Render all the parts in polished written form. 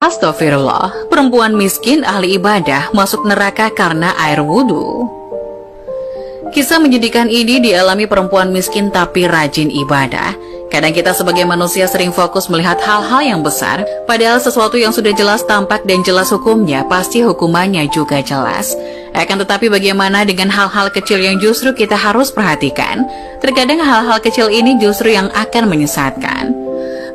Astagfirullah, perempuan miskin ahli ibadah masuk neraka karena air wudhu. Kisah menyedihkan ini dialami perempuan miskin tapi rajin ibadah. Kadang kita sebagai manusia sering fokus melihat hal-hal yang besar, padahal sesuatu yang sudah jelas tampak dan jelas hukumnya, pasti hukumannya juga jelas. Akan tetapi bagaimana dengan hal-hal kecil yang justru kita harus perhatikan? Terkadang hal-hal kecil ini justru yang akan menyesatkan.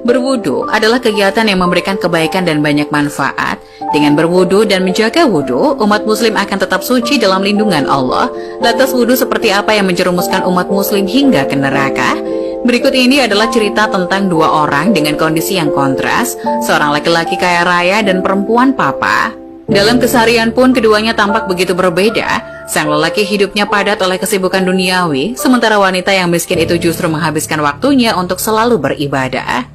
Berwudu adalah kegiatan yang memberikan kebaikan dan banyak manfaat. Dengan berwudu dan menjaga wudu, umat muslim akan tetap suci dalam lindungan Allah. Lantas wudu seperti apa yang menjerumuskan umat muslim hingga ke neraka? Berikut ini adalah cerita tentang dua orang dengan kondisi yang kontras, seorang laki-laki kaya raya dan perempuan papa. Dalam keseharian pun keduanya tampak begitu berbeda. Sang lelaki hidupnya padat oleh kesibukan duniawi, sementara wanita yang miskin itu justru menghabiskan waktunya untuk selalu beribadah.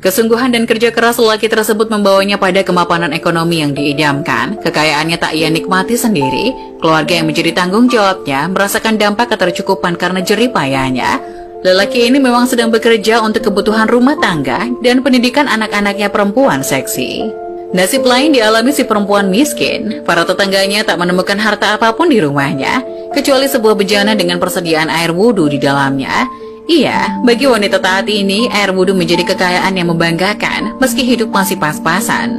Kesungguhan dan kerja keras lelaki tersebut membawanya pada kemapanan ekonomi yang diidamkan. Kekayaannya tak ia nikmati sendiri. Keluarga yang menjadi tanggung jawabnya merasakan dampak ketercukupan karena jerih payahnya. Lelaki ini memang sedang bekerja untuk kebutuhan rumah tangga dan pendidikan anak-anaknya perempuan seksi. Nasib lain dialami si perempuan miskin. Para tetangganya tak menemukan harta apapun di rumahnya, kecuali sebuah bejana dengan persediaan air wudhu di dalamnya. Iya, bagi wanita taat ini, air wudhu menjadi kekayaan yang membanggakan, meski hidup masih pas-pasan.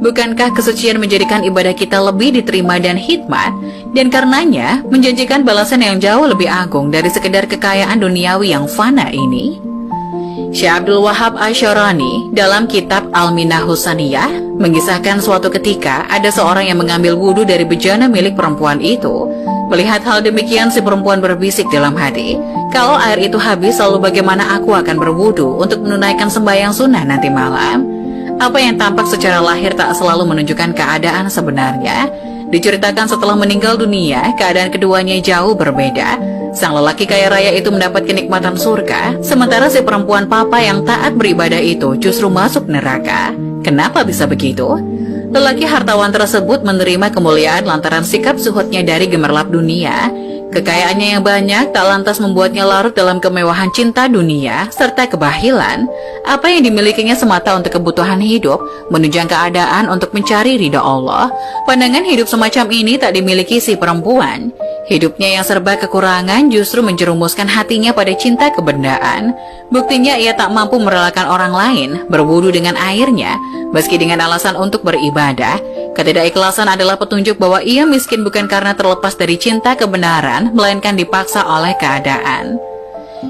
Bukankah kesucian menjadikan ibadah kita lebih diterima dan hikmat, dan karenanya menjanjikan balasan yang jauh lebih agung dari sekedar kekayaan duniawi yang fana ini? Syekh Abdul Wahab Asy'arani dalam kitab Al-Minah Husaniyah mengisahkan suatu ketika ada seorang yang mengambil wudhu dari bejana milik perempuan itu. Melihat hal demikian, si perempuan berbisik dalam hati, kalau air itu habis, lalu bagaimana aku akan berwudu untuk menunaikan sembahyang sunnah nanti malam? Apa yang tampak secara lahir tak selalu menunjukkan keadaan sebenarnya. Diceritakan setelah meninggal dunia, keadaan keduanya jauh berbeda. Sang lelaki kaya raya itu mendapat kenikmatan surga, sementara si perempuan papa yang taat beribadah itu justru masuk neraka. Kenapa bisa begitu? Lelaki hartawan tersebut menerima kemuliaan lantaran sikap zuhudnya dari gemerlap dunia. Kekayaannya yang banyak tak lantas membuatnya larut dalam kemewahan cinta dunia serta kebahilan. Apa yang dimilikinya semata untuk kebutuhan hidup, menunjang keadaan untuk mencari ridha Allah. Pandangan hidup semacam ini tak dimiliki si perempuan. Hidupnya yang serba kekurangan justru menjerumuskan hatinya pada cinta kebendaan. Buktinya ia tak mampu merelakan orang lain berwudu dengan airnya, meski dengan alasan untuk beribadah. Ketidakikhlasan adalah petunjuk bahwa ia miskin bukan karena terlepas dari cinta kebenaran, melainkan dipaksa oleh keadaan.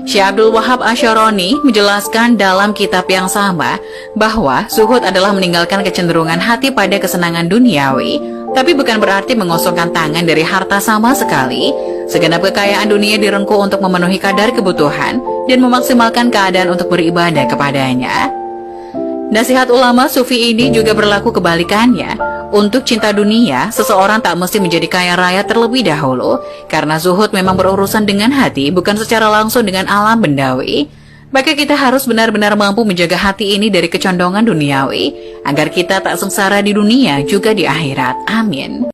Syekh Abdul Wahab Asy'arani menjelaskan dalam kitab yang sama bahwa zuhud adalah meninggalkan kecenderungan hati pada kesenangan duniawi, tapi bukan berarti mengosongkan tangan dari harta sama sekali. Segenap kekayaan dunia direngkuh untuk memenuhi kadar kebutuhan dan memaksimalkan keadaan untuk beribadah kepadanya. Nasihat ulama sufi ini juga berlaku kebalikannya. Untuk cinta dunia, seseorang tak mesti menjadi kaya raya terlebih dahulu, karena zuhud memang berurusan dengan hati, bukan secara langsung dengan alam bendawi. Maka kita harus benar-benar mampu menjaga hati ini dari kecondongan duniawi, agar kita tak sengsara di dunia juga di akhirat. Amin.